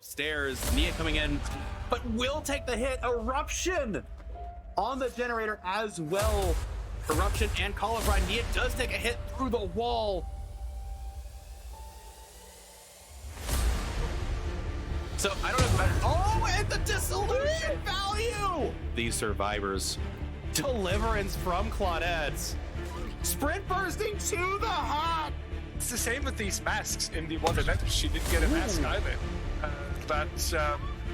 stairs. Nia coming in, but will take the hit. Eruption on the generator as well. Eruption and Qualifier. Nia does take a hit through the wall. So I don't know if oh, and the dissolution value! These survivors. Deliverance from Claudette. Sprint bursting to the hot. It's the same with these masks in the one event. She didn't get a mask either.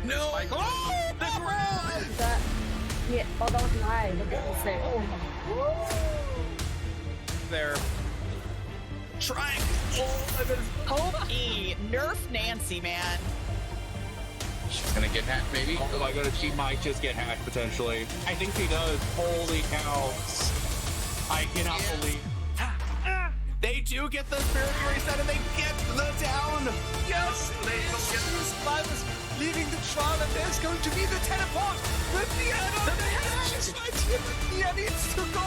No! Like, oh, the ground! Yeah, oh, that was high. Look at this. They're trying. Pokey, nerf Nancy, man. She's gonna get hacked, maybe? Oh my god, she might just get hacked, potentially. I think she does. Holy cow. I cannot believe. They do get the spirit reset and they get the down. yes! The survivors leaving the trial, and there's going to be the teleport with Diana. She's right here, but Nia needs to go.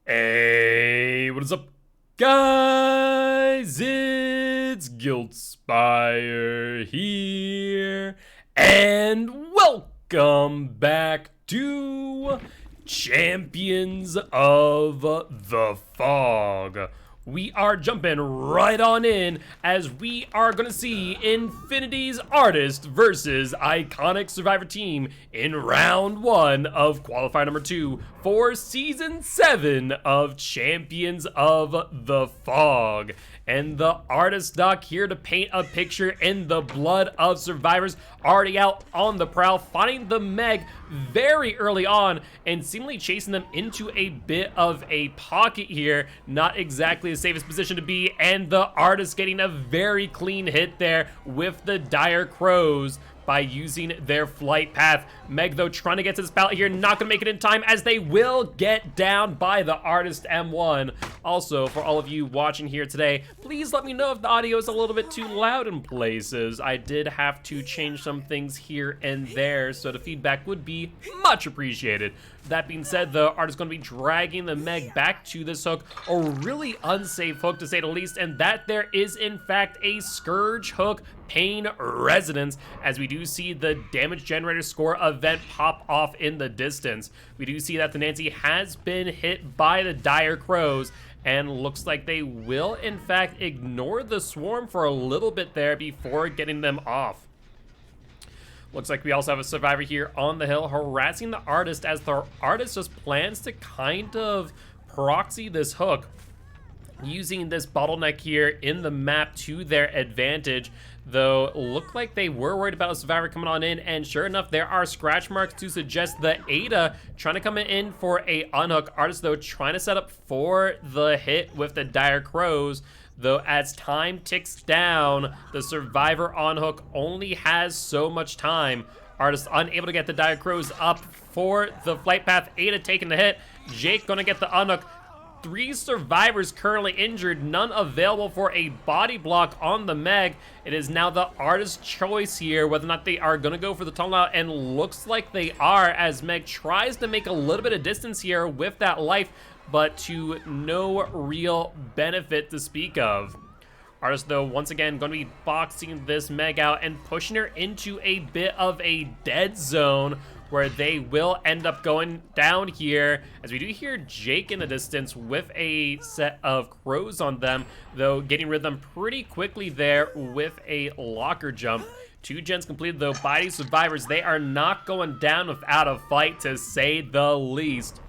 Hey, what is up, guys? It's Guildspire here, and welcome back to Champions of the Fog. We are jumping right on in as we are going to see Infinity's Artist versus Iconic Survivor Team in round 1 of qualifier number 2 for season 7 of Champions of the Fog. And the Artist doc here to paint a picture in the blood of survivors already out on the prowl, finding the Meg very early on and seemingly chasing them into a bit of a pocket here. Not exactly the safest position to be, and the Artist getting a very clean hit there with the Dire Crows by using their flight path. Meg, though, trying to get to this pallet here, not gonna make it in time as they will get down by the Artist M1. Also, for all of you watching here today, please let me know if the audio is a little bit too loud in places. I did have to change some things here and there, so the feedback would be much appreciated. That being said, the Artist is going to be dragging the Meg back to this hook, a really unsafe hook to say the least, and that there is in fact a Scourge hook Pain Resonance, as we do see the damage generator score event pop off in the distance. We do see that the Nancy has been hit by the Dire Crows, and looks like they will in fact ignore the swarm for a little bit there before getting them off. Looks like we also have a survivor here on the hill harassing the Artist, as the Artist just plans to kind of proxy this hook, using this bottleneck here in the map to their advantage. Though look like they were worried about a survivor coming on in, and sure enough, there are scratch marks to suggest the Ada trying to come in for a unhook. Artist, though, trying to set up for the hit with the Dire Crows. Though as time ticks down, the survivor on hook only has so much time. Artist unable to get the Dire Crows up for the flight path. Ada taking the hit. Jake gonna get the unhook. 3 survivors currently injured, none available for a body block on the Meg. It is now the Artist's choice here whether or not they are gonna go for the tunnel out, and looks like they are, as Meg tries to make a little bit of distance here with that life, but to no real benefit to speak of. Artist, though, once again going to be boxing this Meg out and pushing her into a bit of a dead zone, where they will end up going down here, as we do hear Jake in the distance with a set of crows on them, though getting rid of them pretty quickly there with a locker jump. 2 gens completed, though, by these survivors. They are not going down without a fight, to say the least.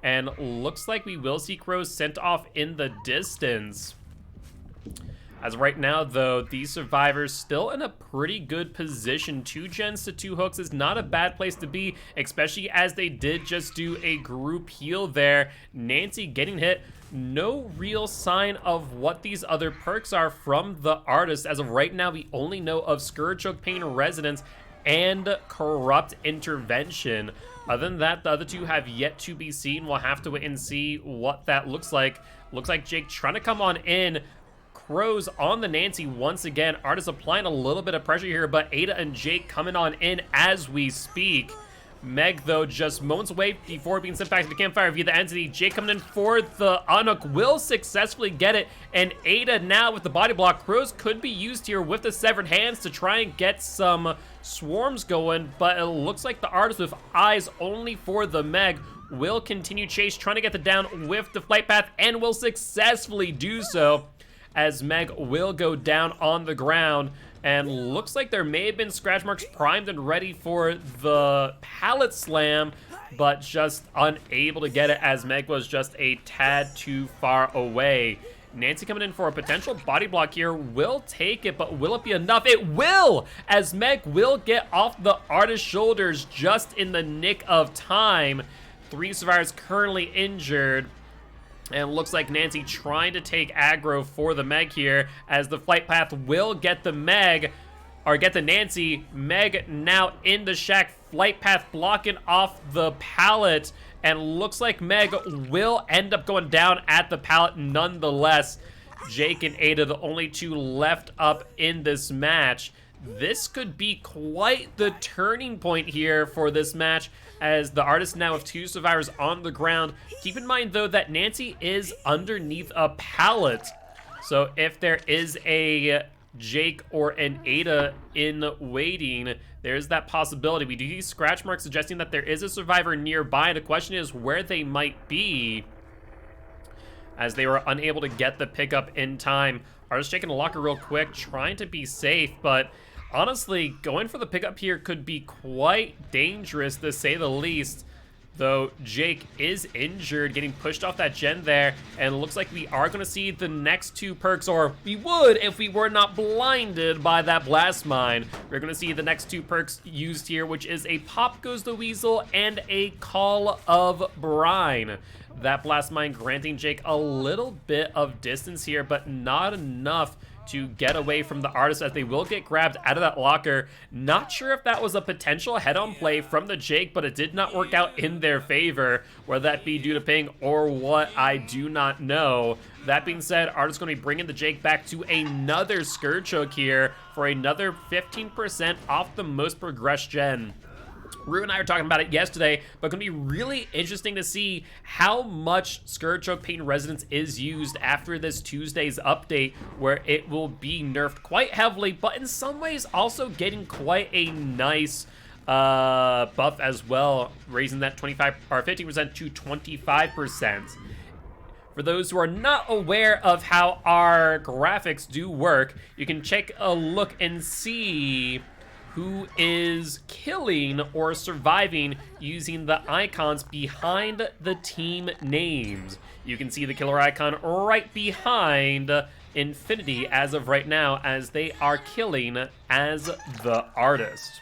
And looks like we will see crows sent off in the distance. As of right now, though, these survivors still in a pretty good position. 2 gens to 2 hooks is not a bad place to be, especially as they did just do a group heal there. Nancy getting hit. No real sign of what these other perks are from the Artist. As of right now, we only know of Scourge Hook, Pain Resonance, and Corrupt Intervention. Other than that, the other 2 have yet to be seen. We'll have to wait and see what that looks like. Looks like Jake trying to come on in. Crows on the Nancy once again. Artist applying a little bit of pressure here, but Ada and Jake coming on in as we speak. Meg, though, just moments away before being sent back to the campfire via the entity. Jake coming in for the unhook will successfully get it. And Ada now with the body block. Crows could be used here with the severed hands to try and get some swarms going. But it looks like the artist with eyes only for the Meg will continue chase, trying to get the down with the flight path, and will successfully do so, as Meg will go down on the ground. And looks like there may have been scratch marks primed and ready for the pallet slam, but just unable to get it as Meg was just a tad too far away. Nancy coming in for a potential body block here, will take it, but will it be enough? It will, as Meg will get off the artist's shoulders just in the nick of time. 3 survivors currently injured. And it looks like Nancy trying to take aggro for the Meg here, as the flight path will get the Meg, or get the Nancy. Meg now in the shack, flight path blocking off the pallet, and looks like Meg will end up going down at the pallet nonetheless. Jake and Ada, the only 2 left up in this match. This could be quite the turning point here for this match, as the artist now with 2 survivors on the ground. Keep in mind, though, that Nancy is underneath a pallet. So if there is a Jake or an Ada in waiting, there's that possibility. We do see scratch marks suggesting that there is a survivor nearby. The question is where they might be, as they were unable to get the pickup in time. Artist checking the locker real quick, trying to be safe, but honestly, going for the pickup here could be quite dangerous, to say the least. Though Jake is injured, getting pushed off that gen there, and it looks like we are going to see the next 2 perks, or we would if we were not blinded by that blast mine. We're going to see the next 2 perks used here, which is a Pop Goes the Weasel and a Call of Brine. That blast mine granting Jake a little bit of distance here, but not enough to get away from the artist, as they will get grabbed out of that locker. Not sure if that was a potential head-on play from the Jake, but it did not work out in their favor. Whether that be due to ping or what, I do not know. That being said, artist going to be bringing the Jake back to another Scourge Choke here for another 15% off the most progressed gen. Rue and I were talking about it yesterday, but going to be really interesting to see how much Scourge Choke Pain Resonance is used after this Tuesday's update, where it will be nerfed quite heavily, but in some ways also getting quite a nice buff as well, raising that 25 or 15% to 25%. For those who are not aware of how our graphics do work, you can take a look and see who is killing or surviving using the icons behind the team names. You can see the killer icon right behind Infinity as of right now, as they are killing as the artist.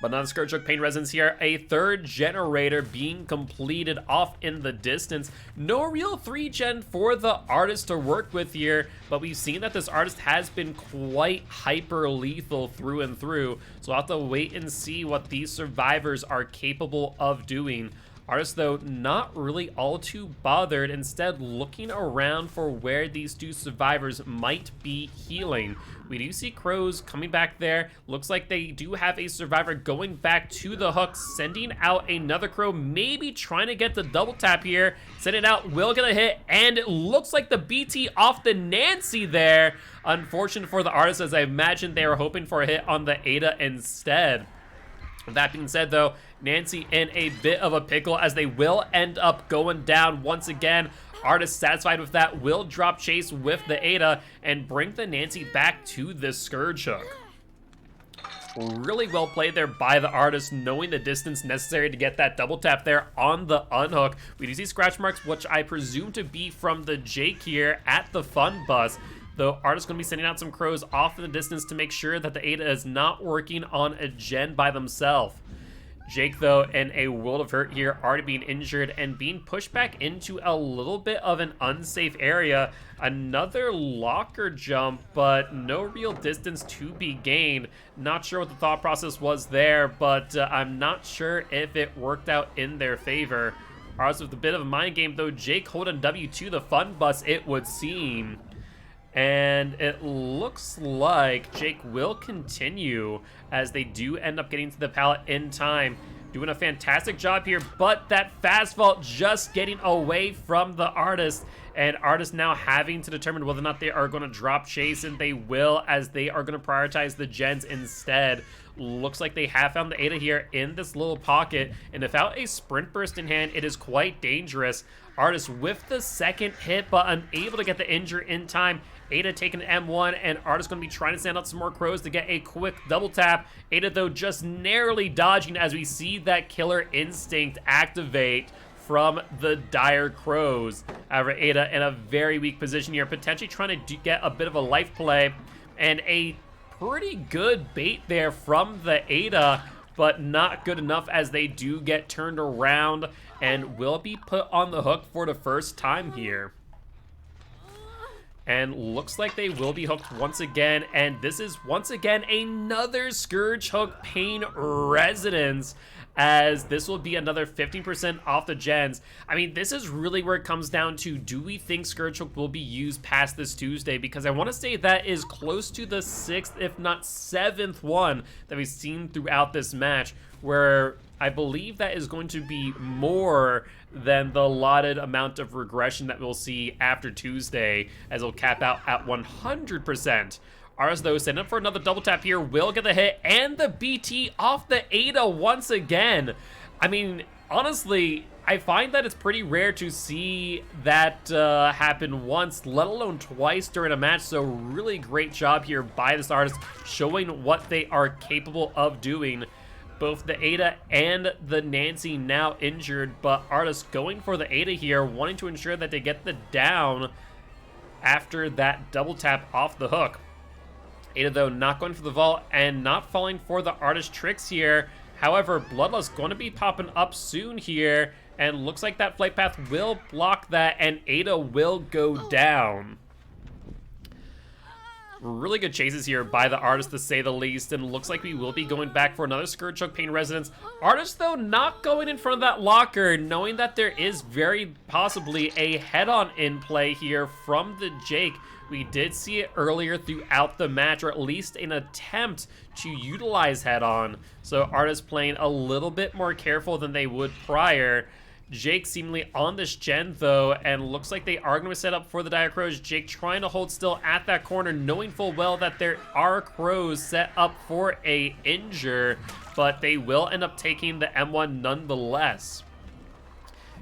But not a Scourge Choke Pain Resonance here. A 3rd generator being completed off in the distance. No real 3-gen for the artist to work with here, but we've seen that this artist has been quite hyper lethal through and through. So we'll have to wait and see what these survivors are capable of doing. Artist, though, not really all too bothered, instead looking around for where these 2 survivors might be healing. We do see crows coming back there. Looks like they do have a survivor going back to the hook, sending out another crow, maybe trying to get the double tap here. Send it out, will get a hit, and it looks like the BT off the Nancy there. Unfortunate for the artist, as I imagine they were hoping for a hit on the Ada instead. That being said, though, Nancy in a bit of a pickle, as they will end up going down once again. Artist satisfied with that will drop chase with the Ada and bring the Nancy back to the Scourge Hook. Really well played there by the artist, knowing the distance necessary to get that double tap there on the unhook. We do see scratch marks, which I presume to be from the Jake here at the fun bus. Though artist going to be sending out some crows off in the distance to make sure that the Ada is not working on a gen by themselves. Jake, though, in a world of hurt here, already being injured and being pushed back into a little bit of an unsafe area. Another locker jump, but no real distance to be gained. Not sure what the thought process was there, but I'm not sure if it worked out in their favor. Ours with a bit of a mind game, though. Jake holding W to the fun bus, it would seem. And it looks like Jake will continue, as they do end up getting to the pallet in time. doing a fantastic job here, but that fast vault just getting away from the Artist, and Artist now having to determine whether or not they are going to drop chase, and they will, as they are going to prioritize the gens instead. Looks like they have found the Ada here in this little pocket, and without a sprint burst in hand, it is quite dangerous. Artist with the second hit, but unable to get the injure in time. Ada taking M1, and Artist going to be trying to send out some more crows to get a quick double tap. Ada, though, just narrowly dodging as we see that killer instinct activate from the dire crows. However, Ada in a very weak position here, potentially trying to get a bit of a life play, and a pretty good bait there from the Ada, but not good enough as they do get turned around and will be put on the hook for the first time here. And looks like they will be hooked once again, and this is once again another Scourge Hook Pain Resonance, as this will be another 15% off the gens. I mean, this is really where it comes down to, do we think Scourge Hook will be used past this Tuesday? Because I want to say that is close to the 6th, if not 7th one that we've seen throughout this match, where I believe that is going to be more than the allotted amount of regression that we'll see after Tuesday, as it'll cap out at 100%. Artist, though, setting up for another double tap here, will get the hit, and the BT off the Ada once again. I mean, honestly, I find that it's pretty rare to see that happen once, let alone twice during a match, so really great job here by this Artist, showing what they are capable of doing. Both the Ada and the Nancy now injured, but Artist going for the Ada here, wanting to ensure that they get the down after that double tap off the hook. Ada, though, not going for the vault and not falling for the Artist tricks here. However, Bloodlust going to be popping up soon here, and looks like that flight path will block that, and Ada will go down. Really good chases here by the Artist, to say the least, and looks like we will be going back for another Scourge Hook Pain Resonance. Artist, though, not going in front of that locker, knowing that there is very possibly a head-on in play here from the Jake. We did see it earlier throughout the match, or at least an attempt to utilize head-on. So Artist playing a little bit more careful than they would prior. Jake seemingly on this gen, though, and looks like they are going to set up for the Dire Crows. Jake trying to hold still at that corner, knowing full well that there are Crows set up for a injure, but they will end up taking the M1 nonetheless.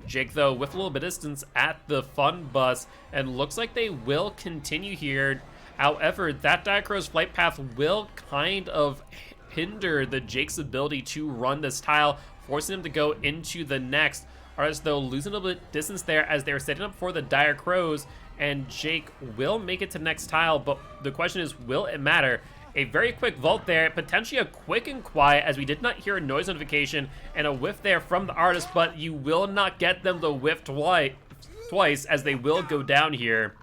Jake, though, with a little bit of distance at the fun bus, and looks like they will continue here. However, that Dire Crow's flight path will kind of hinder the Jake's ability to run this tile, forcing him to go into the next. Artist, though, losing a little bit of distance there as they're setting up for the Dire Crows, and Jake will make it to the next tile, but the question is, will it matter? A very quick vault there, potentially a quick and quiet, as we did not hear a noise notification, and a whiff there from the Artist, but you will not get them to whiff twice, as they will go down here.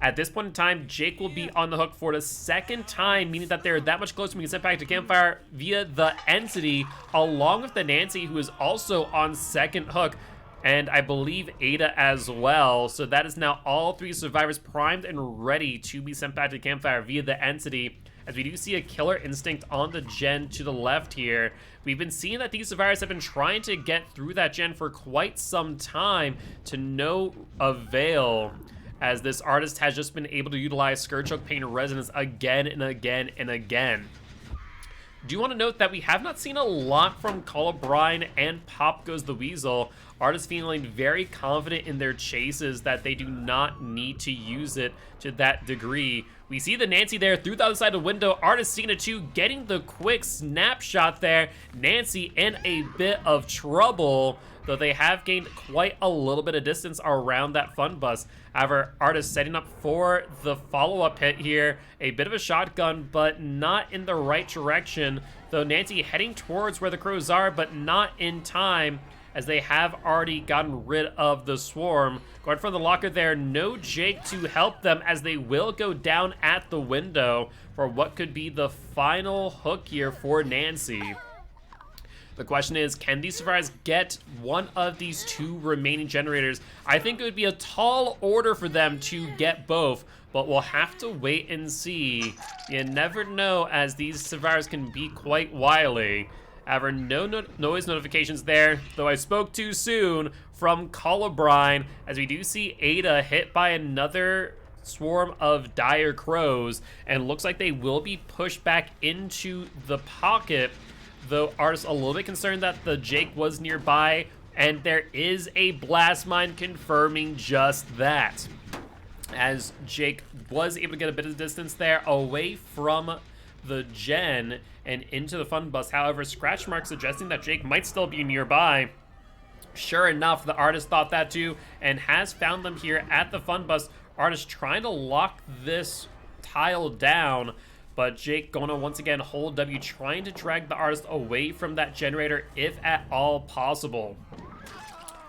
At this point in time, Jake will be on the hook for the second time, meaning that they're that much closer to being sent back to Campfire via the Entity, along with the Nancy, who is also on second hook, and I believe Ada as well. So that is now all three survivors primed and ready to be sent back to Campfire via the Entity, as we do see a Killer Instinct on the gen to the left here. We've been seeing that these survivors have been trying to get through that gen for quite some time, to no avail, as this Artist has just been able to utilize Scourge Hook Pain Resonance again and again and again. Do want to note that we have not seen a lot from Colubrine and Pop Goes the Weasel. Artists feeling very confident in their chases that they do not need to use it to that degree. We see the Nancy there through the other side of the window. Artist seeing it too, getting the quick snapshot there. Nancy in a bit of trouble, though they have gained quite a little bit of distance around that fun bus. However, Artist setting up for the follow-up hit here. A bit of a shotgun, but not in the right direction. Though Nancy heading towards where the Crows are, but not in time, as they have already gotten rid of the swarm. Going for the locker there, no Jake to help them, as they will go down at the window for what could be the final hook here for Nancy. The question is, can these survivors get one of these two remaining generators? I think it would be a tall order for them to get both, but we'll have to wait and see. You never know, as these survivors can be quite wily. However, no noise notifications there, though I spoke too soon from Colubrine, as we do see Ada hit by another swarm of dire crows, and looks like they will be pushed back into the pocket, though Artist a little bit concerned that the Jake was nearby, and there is a blast mine confirming just that, as Jake was able to get a bit of distance there away from the gen and into the fun bus. However, scratch marks suggesting that Jake might still be nearby. Sure enough, the Artist thought that too, and has found them here at the fun bus. Artist trying to lock this tile down, but Jake going to once again hold W, trying to drag the Artist away from that generator if at all possible.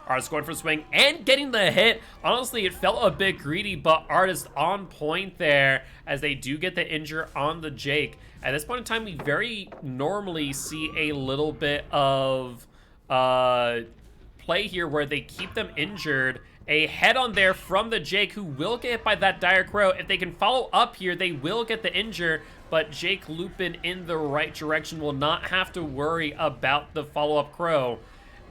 Artist going for a swing and getting the hit. Honestly, it felt a bit greedy, but Artist on point there as they do get the injure on the Jake. At this point in time, we very normally see a little bit of play here where they keep them injured. A head on there from the Jake, who will get hit by that dire crow. If they can follow up here, they will get the injure, but Jake looping in the right direction will not have to worry about the follow-up crow.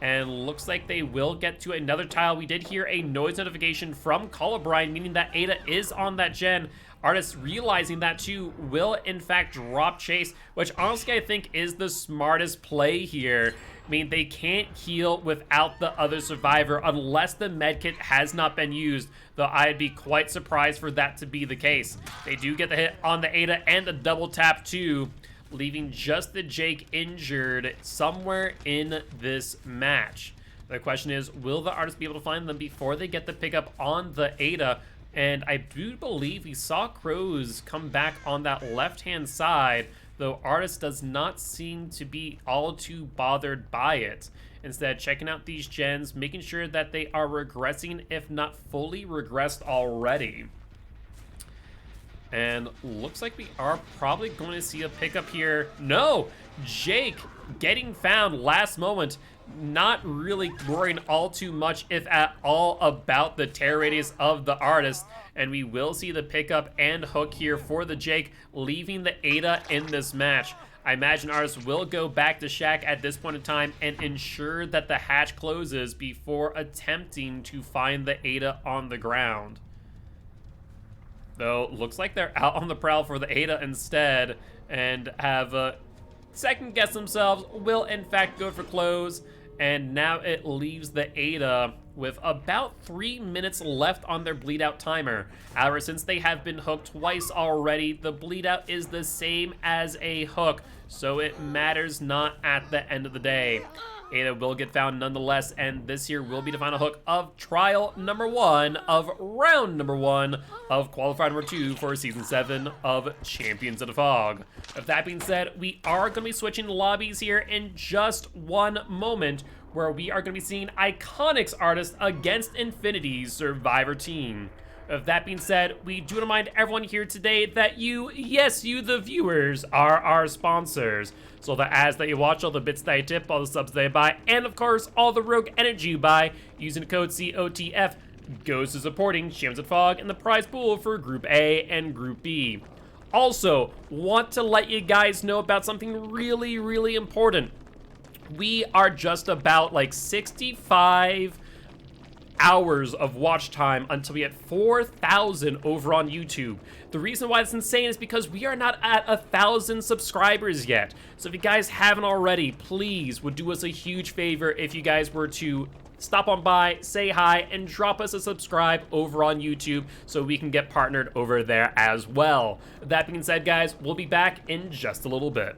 And looks like they will get to another tile. We did hear a noise notification from Colubrine, meaning that Ada is on that gen. Artist realizing that too will in fact drop chase, which honestly I think is the smartest play here. I mean, they can't heal without the other survivor unless the medkit has not been used, though I'd be quite surprised for that to be the case. They do get the hit on the Ada and the double tap too, leaving just the Jake injured somewhere in this match. The question is, will the Artist be able to find them before they get the pickup on the Ada? And I do believe we saw crows come back on that left-hand side, though Artist does not seem to be all too bothered by it. Instead, checking out these gens, making sure that they are regressing, if not fully regressed already. And looks like we are probably going to see a pickup here. No! Jake getting found last moment. Not really worrying all too much, if at all, about the tear radius of the Artist. And we will see the pickup and hook here for the Jake, leaving the Ada in this match. I imagine Artist will go back to Shack at this point in time and ensure that the hatch closes before attempting to find the Ada on the ground. Though, looks like they're out on the prowl for the Ada instead, and have second guessed themselves, will in fact go for close, and now it leaves the Ada with about 3 minutes left on their bleed out timer. However, since they have been hooked twice already, the bleed out is the same as a hook, so it matters not at the end of the day. Ada will get found nonetheless, and this here will be the final hook of trial number 1 of round number 1 of qualifier number 2 for season 7 of Champions of the Fog. With that being said, we are going to be switching lobbies here in just one moment, where we are going to be seeing Iconics Artist against Infinity's Survivor team. With that being said, we do want to remind everyone here today that you, yes, you the viewers, are our sponsors. So the ads that you watch, all the bits that you tip, all the subs that you buy, and of course, all the rogue energy you buy, using the code COTF, goes to supporting Champions of Fog and the prize pool for Group A and Group B. Also, want to let you guys know about something really, really important. We are just about like 65 hours of watch time until we hit 4,000 over on YouTube. The reason why it's insane is because we are not at 1,000 subscribers yet. So if you guys haven't already, please would do us a huge favor if you guys were to stop on by, say hi, and drop us a subscribe over on YouTube so we can get partnered over there as well. That being said, guys, we'll be back in just a little bit.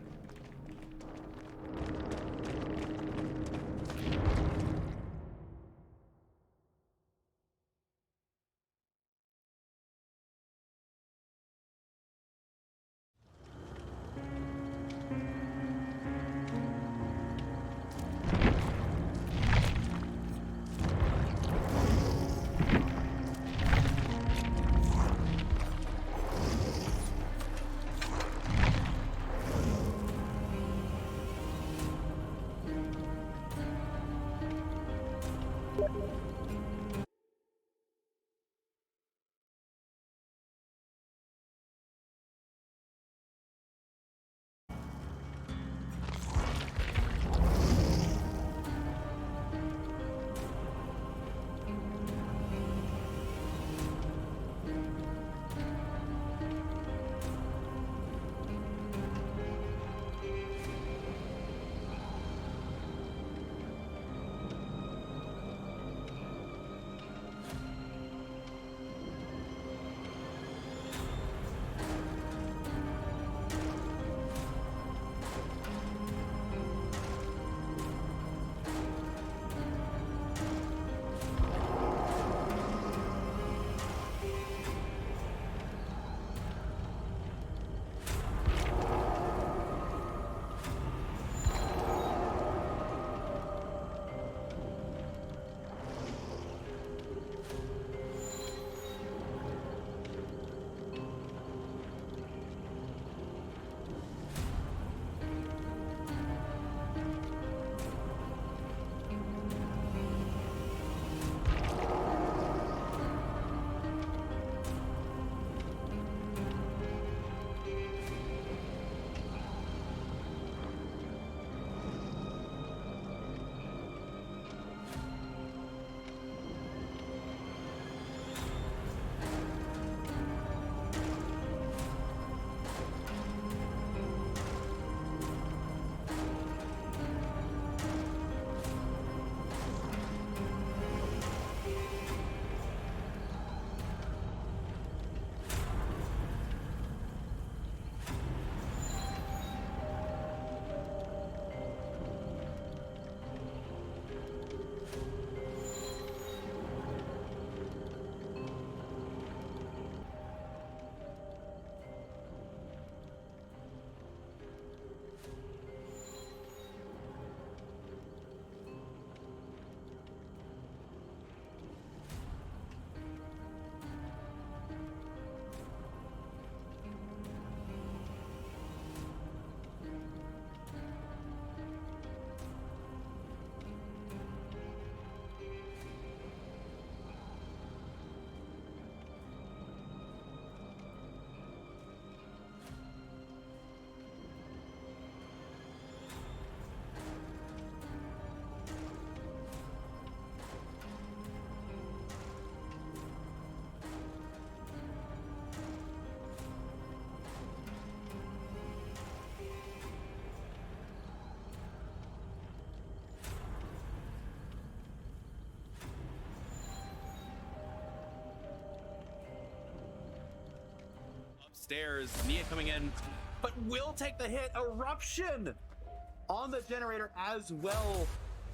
stairs. Nia coming in, but will take the hit. Eruption on the generator as well.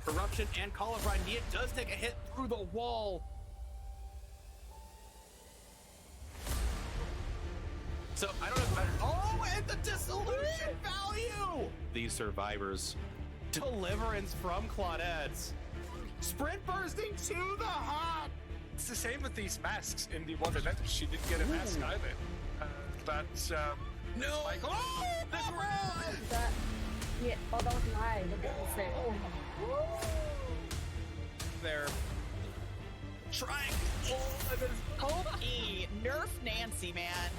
Eruption and Qualifier. Nia does take a hit through the wall. So I don't know. Oh, and the dissolution value. These survivors. Deliverance from Claudette's. Sprint bursting to the hot. It's the same with these masks in the one event. She didn't get a mask either. No. Like, Oh, That, yeah, oh, that was nice. Look at this thing. Oh. they're trying. Pokey, nerf Nancy, man.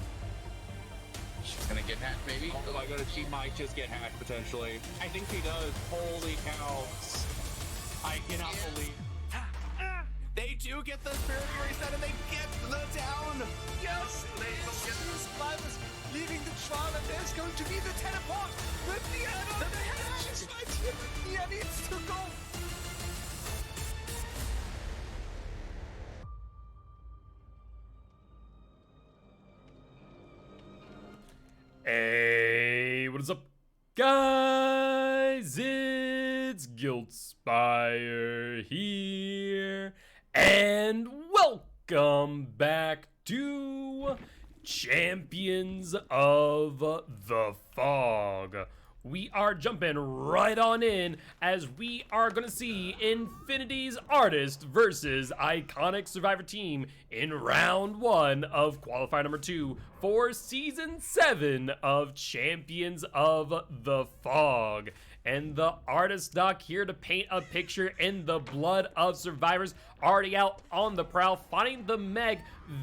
She's gonna get hacked, maybe. Oh my god, she might just get hacked potentially. I think she does. Holy cow. I cannot believe. They do get the spirit reset and they get the down. yes, they will get the survivors leaving the trial, and there's going to be the teleport. The Nia, she's right here. Nia needs to go. Hey, what is up, guys? It's Guildspire here, and welcome back to Champions of the Fog. We are jumping right on in as we are going to see Infinity's Artist versus Iconic Survivor Team in round 1 of Qualifier number 2 for Season 7 of Champions of the Fog. And the artist doc here to paint a picture in the blood of survivors already out on the prowl, finding the Meg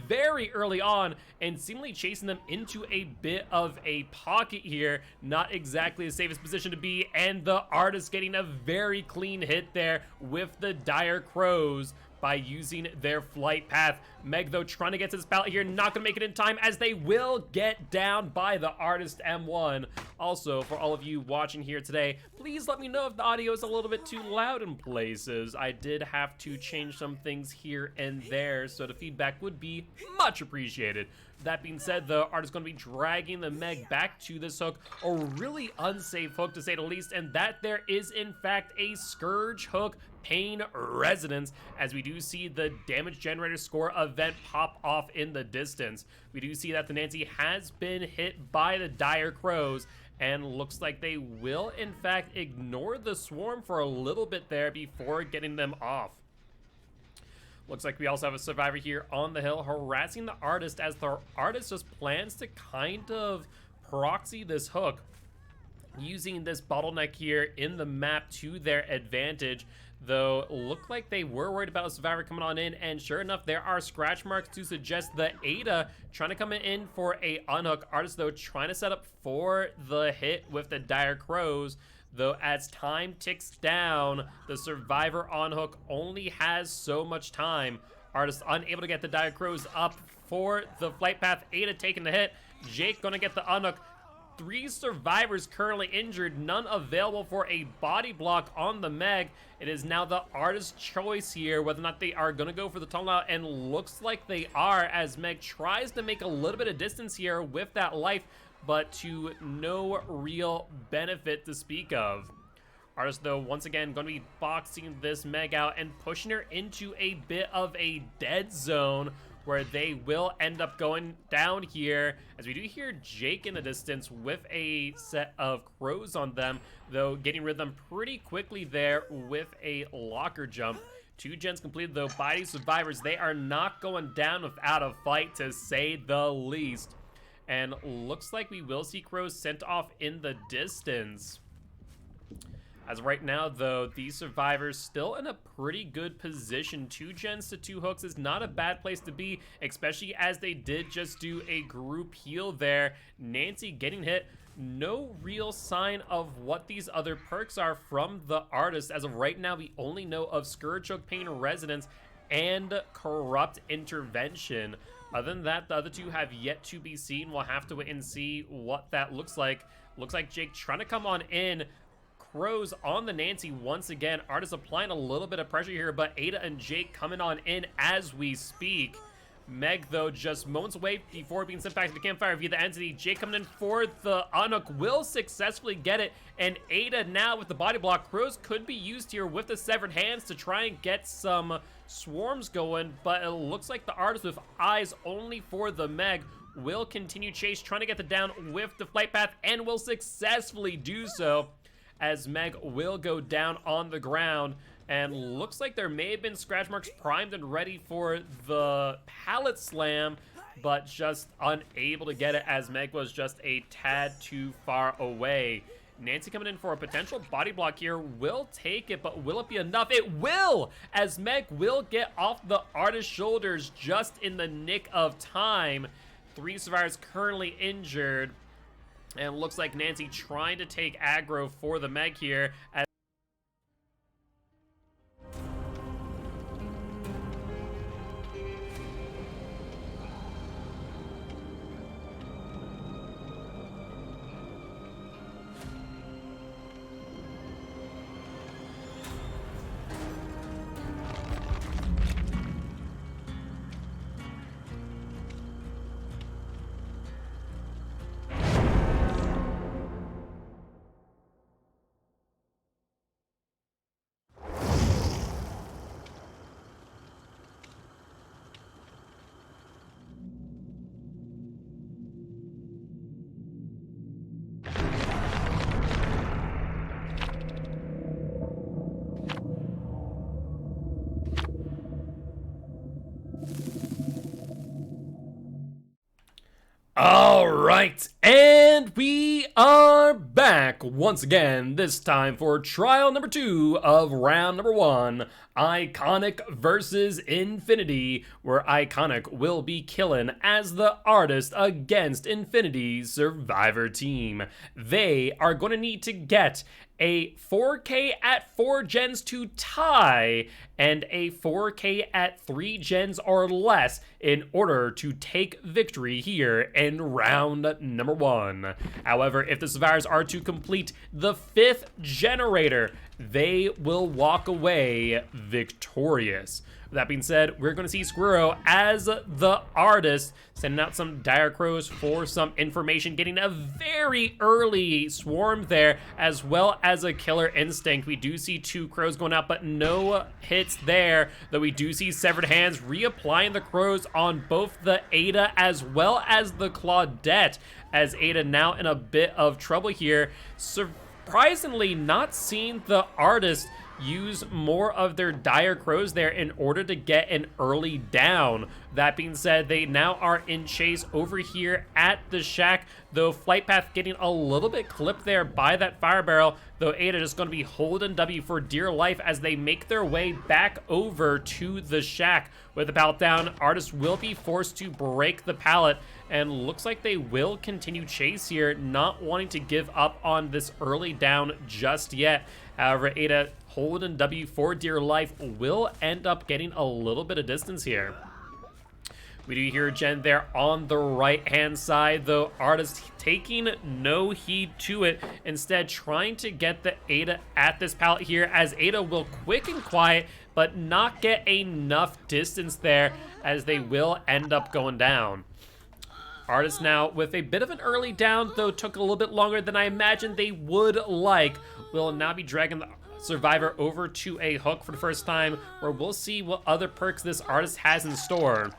very early on and seemingly chasing them into a bit of a pocket here. Not exactly the safest position to be, and the artist getting a very clean hit there with the Dire Crows by using their flight path. Meg, though, trying to get to this pallet here, not gonna make it in time as they will get down by the artist M1. Also, for all of you watching here today, please let me know if the audio is a little bit too loud in places. I did have to change some things here and there, so the feedback would be much appreciated. That being said, the artist is going to be dragging the Meg back to this hook, a really unsafe hook to say the least, and that there is in fact a Scourge hook Pain Resonance, as we do see the damage generator score event pop off in the distance. We do see that the Nancy has been hit by the Dire Crows, and looks like they will in fact ignore the swarm for a little bit there before getting them off. Looks like we also have a survivor here on the hill harassing the artist, as the artist just plans to kind of proxy this hook, using this bottleneck here in the map to their advantage. Though look like they were worried about a survivor coming on in, and sure enough, there are scratch marks to suggest the Ada trying to come in for a unhook. Artist, though, trying to set up for the hit with the Dire Crows. Though as time ticks down, the survivor on hook only has so much time. Artist unable to get the Dire Crows up for the flight path. Ada taking the hit. Jake gonna get the unhook. 3 survivors currently injured, none available for a body block on the Meg. It is now the artist's choice here whether or not they are gonna go for the tunnel out, and looks like they are, as Meg tries to make a little bit of distance here with that life, but to no real benefit to speak of. Artist, though, once again going to be boxing this Meg out and pushing her into a bit of a dead zone, where they will end up going down here, as we do hear Jake in the distance with a set of crows on them, though getting rid of them pretty quickly there with a locker jump. 2 gens completed, though, by these survivors. They are not going down without a fight, to say the least. And looks like we will see crows sent off in the distance. As of right now, though, these survivors still in a pretty good position. 2 gens to 2 hooks is not a bad place to be, especially as they did just do a group heal there. Nancy getting hit. No real sign of what these other perks are from the artist. As of right now, we only know of Scourge Hook, Pain Resonance, and Corrupt Intervention. Other than that, the other 2 have yet to be seen. We'll have to wait and see what that looks like. Looks like Jake trying to come on in. Crows on the Nancy once again. Artist applying a little bit of pressure here, but Ada and Jake coming on in as we speak. Meg, though, just moments away before being sent back to the campfire via the entity. Jake coming in for the Anuk will successfully get it, and Ada now with the body block. Crows could be used here with the severed hands to try and get some swarms going, but it looks like the artist with eyes only for the Meg will continue chase, trying to get the down with the flight path, and will successfully do so, as Meg will go down on the ground. And looks like there may have been scratch marks primed and ready for the pallet slam, but just unable to get it as Meg was just a tad too far away. Nancy coming in for a potential body block here, will take it, but will it be enough? It will, as Meg will get off the artist's shoulders just in the nick of time. 3 survivors currently injured, and looks like Nancy trying to take aggro for the Meg here. All right, and we are back once again, this time for trial number 2 of round number 1, Iconic versus Infinity, where Iconic will be killing as the artist against Infinity's survivor team. They are going to need to get a 4K at 4 gens to tie, and a 4K at 3 gens or less in order to take victory here in round number 1. However, if the survivors are to complete the 5th generator, they will walk away victorious. With that being said, we're going to see Squirrel as the artist sending out some dire crows for some information, getting a very early swarm there, as well as a killer instinct. We do see 2 crows going out, but no hits there, though we do see severed hands reapplying the crows on both the Ada as well as the Claudette, as Ada now in a bit of trouble here. Surprisingly, not seeing the artist use more of their dire crows there in order to get an early down. That being said, they now are in chase over here at the shack, though Flight Path getting a little bit clipped there by that fire barrel, though Ada is going to be holding W for dear life as they make their way back over to the shack. With the pallet down, artists will be forced to break the pallet, and looks like they will continue chase here, not wanting to give up on this early down just yet. However, Ada holding W for dear life will end up getting a little bit of distance here. We do hear Jen there on the right-hand side, though artist taking no heed to it, instead trying to get the Ada at this pallet here, as Ada will quick and quiet, but not get enough distance there, as they will end up going down. Artist now with a bit of an early down, though took a little bit longer than I imagined they would like, will now be dragging the survivor over to a hook for the first time, where we'll see what other perks this artist has in store.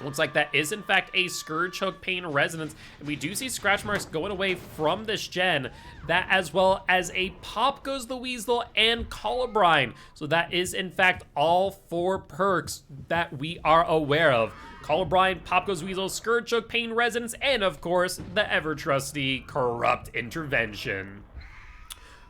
Looks like that is in fact a Scourge Hook Pain Resonance, and we do see scratch marks going away from this gen. That as well as a Pop Goes the Weasel and Colubrine. So that is in fact all 4 perks that we are aware of. Colubrine, Pop Goes Weasel, Scourge Hook Pain Resonance, and of course the ever trusty Corrupt Intervention.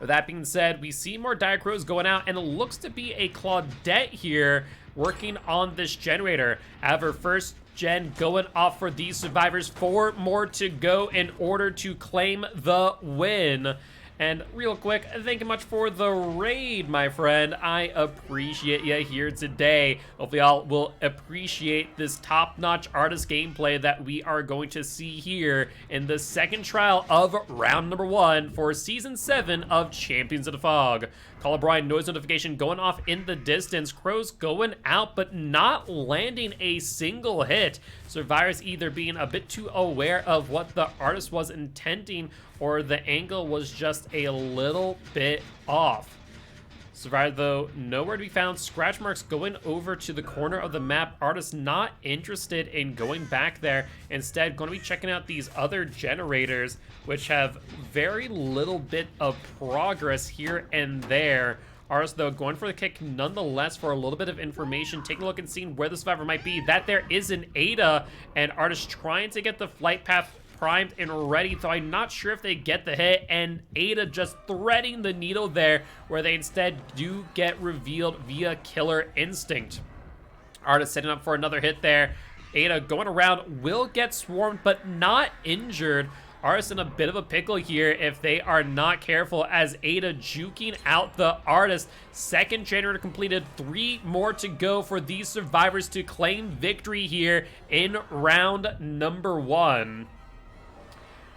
With that being said, we see more dire crows going out, and it looks to be a Claudette here working on this generator. However, first gen going off for these survivors. 4 more to go in order to claim the win. And real quick, thank you much for the raid, my friend. I appreciate you here today. Hopefully y'all will appreciate this top-notch artist gameplay that we are going to see here in the second trial of round number 1 for Season 7 of Champions of the Fog. Call of Brian, noise notification going off in the distance. Crows going out, but not landing a single hit. Survivors either being a bit too aware of what the artist was intending, or the angle was just a little bit off. Survivor, though, nowhere to be found. Scratch marks going over to the corner of the map. Artist not interested in going back there. Instead, going to be checking out these other generators, which have very little bit of progress here and there. Artist, though, going for the kick nonetheless for a little bit of information. Taking a look and seeing where the survivor might be. That there is an Ada, and Artist trying to get the flight path primed and ready, though I'm not sure if they get the hit, and Ada just threading the needle there, where they instead do get revealed via Killer Instinct. Artist setting up for another hit there. Ada going around, will get swarmed, but not injured. Artist in a bit of a pickle here if they are not careful, as Ada juking out the artist. Second generator completed, 3 more to go for these survivors to claim victory here in round number 1.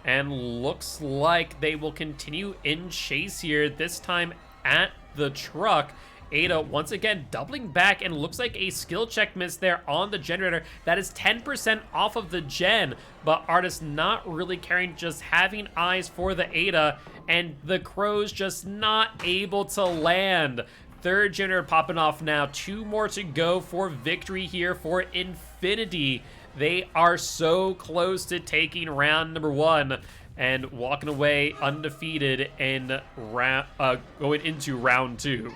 And looks like they will continue in chase here, this time at the truck. Ada once again doubling back, and looks like a skill check miss there on the generator. That is 10% off of the gen, but Artist not really caring, just having eyes for the Ada, and the Crows just not able to land. Third generator popping off now, 2 more to go for victory here for Infinity. They are so close to taking round number 1 and walking away undefeated in going into round 2.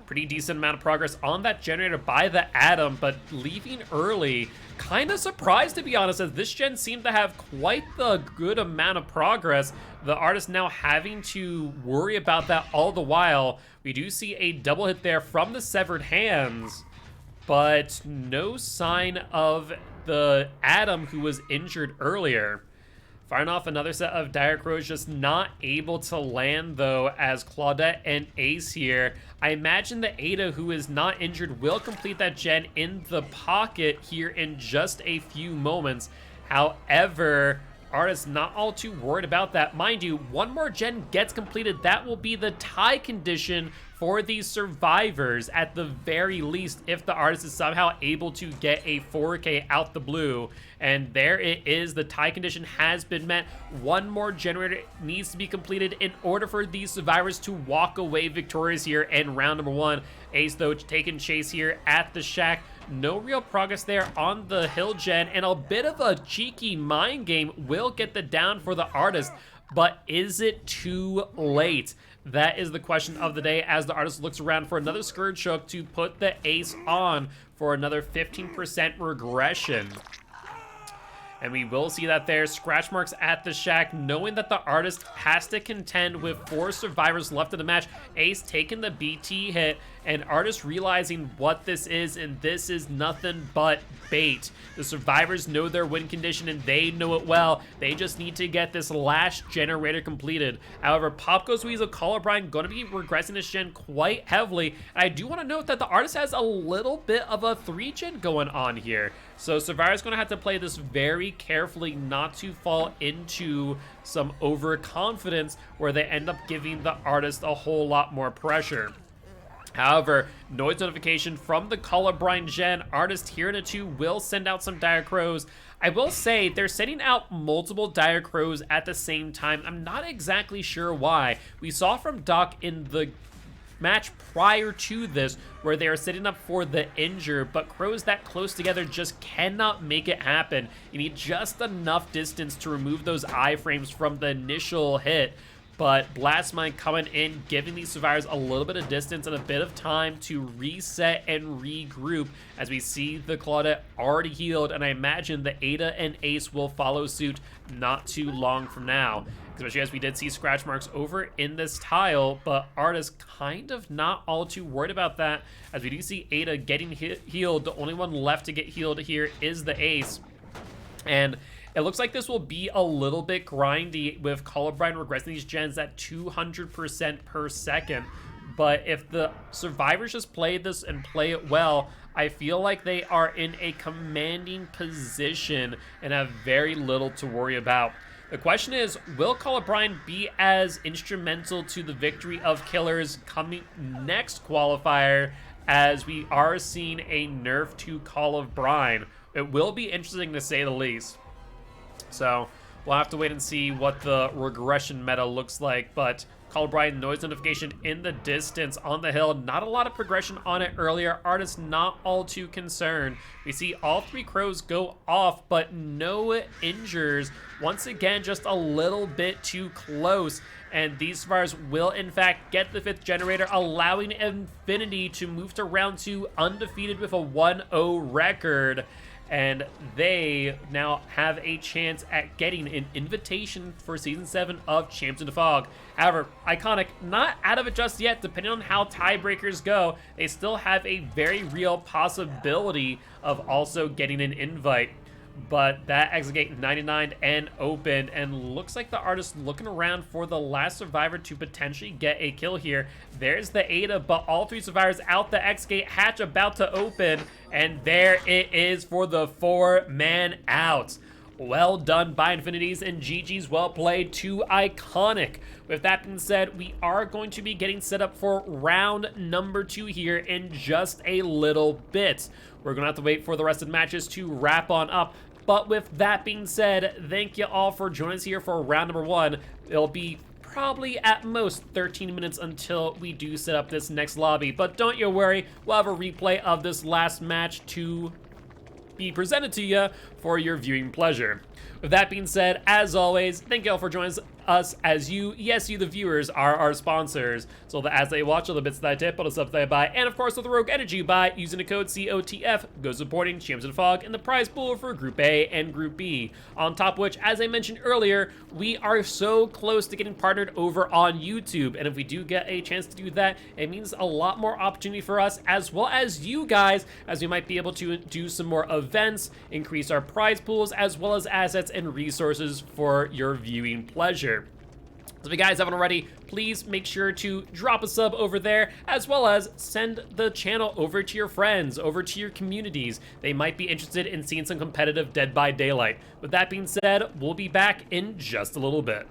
Pretty decent amount of progress on that generator by the Atom, but leaving early. Kind of surprised, to be honest, as this gen seemed to have quite the good amount of progress. The artist now having to worry about that all the while. We do see a double hit there from the severed hands, but no sign of the Atom who was injured earlier. Firing off another set of Dire Crows, just not able to land though, as Claudette and Ace here. I imagine the Ada, who is not injured, will complete that gen in the pocket here in just a few moments. However, Artist not all too worried about that. Mind you, 1 more gen gets completed. That will be the tie condition for these survivors at the very least, if the artist is somehow able to get a 4K out the blue. And there it is, the tie condition has been met. 1 more generator needs to be completed in order for these survivors to walk away victorious here in round number 1. Ace, though, taking chase here at the shack. No real progress there on the hill gen, and a bit of a cheeky mind game will get the down for the artist. But is it too late? That is the question of the day, as the artist looks around for another Scourge Hook to put the Ace on for another 15% regression. And we will see that there, scratch marks at the shack, knowing that the artist has to contend with 4 survivors left in the match. Ace taking the BT hit, and artist realizing what this is, and this is nothing but bait. The survivors know their win condition, and they know it well. They just need to get this last generator completed. However, Pop Goes Weasel, Call O'Brien going to be regressing this gen quite heavily. And I do want to note that the artist has a little bit of a 3-gen going on here. So Survivor's going to have to play this very carefully, not to fall into some overconfidence where they end up giving the artist a whole lot more pressure. However, noise notification from the Call of Brian gen. Artist here in a 2 will send out some Dire Crows. I will say they're sending out multiple Dire Crows at the same time. I'm not exactly sure why. We saw from Doc in the match prior to this where they are setting up for the injure, but Crows that close together just cannot make it happen. You need just enough distance to remove those iframes from the initial hit. But Blast Mine coming in, giving these survivors a little bit of distance and a bit of time to reset and regroup, as we see the Claudette already healed, and I imagine the Ada and Ace will follow suit not too long from now. Especially as we did see scratch marks over in this tile, but Artist kind of not all too worried about that, as we do see Ada getting healed. The only one left to get healed here is the Ace. And it looks like this will be a little bit grindy with Call of Brian regressing these gens at 200% per second. But if the survivors just play this and play it well, I feel like they are in a commanding position and have very little to worry about. The question is, will Qualifier be as instrumental to the victory of Killers coming next qualifier, as we are seeing a nerf to Call of Brine? It will be interesting to say the least. So we'll have to wait and see what the regression meta looks like, but Call of Brine noise notification in the distance on the hill. Not a lot of progression on it earlier. Artist not all too concerned. We see all 3 crows go off, but no injures. Once again, just a little bit too close. And these survivors will, in fact, get the 5th generator, allowing Infinity to move to round 2 undefeated with a 1-0 record. And they now have a chance at getting an invitation for Season 7 of Champions of the Fog. However, Iconic, not out of it just yet. Depending on how tiebreakers go, they still have a very real possibility of also getting an invite. But that exit gate 99 and open, and looks like the artist looking around for the last survivor to potentially get a kill here. There's the Ada, but all 3 survivors out. The X gate hatch about to open, and there it is for the 4-man out. Well done by Infinities, and GG's well played to Iconic. With that being said, we are going to be getting set up for round number 2 here in just a little bit. We're going to have to wait for the rest of the matches to wrap on up. But with that being said, thank you all for joining us here for round number 1. It'll be probably at most 13 minutes until we do set up this next lobby. But don't you worry, we'll have a replay of this last match to be presented to you for your viewing pleasure. With that being said, as always, thank you all for joining us, as you, yes, you the viewers, are our sponsors. So that as they watch all the bits that I tip, all the stuff that I buy, and of course with the Rogue Energy you buy, using the code COTF, go supporting Champions of the Fog and the prize pool for Group A and Group B. On top of which, as I mentioned earlier, we are so close to getting partnered over on YouTube, and if we do get a chance to do that, it means a lot more opportunity for us, as well as you guys, as we might be able to do some more events, increase our prize pools, as well as assets and resources for your viewing pleasure. So if you guys haven't already, please make sure to drop a sub over there, as well as send the channel over to your friends, over to your communities. They might be interested in seeing some competitive Dead by Daylight. With that being said, we'll be back in just a little bit.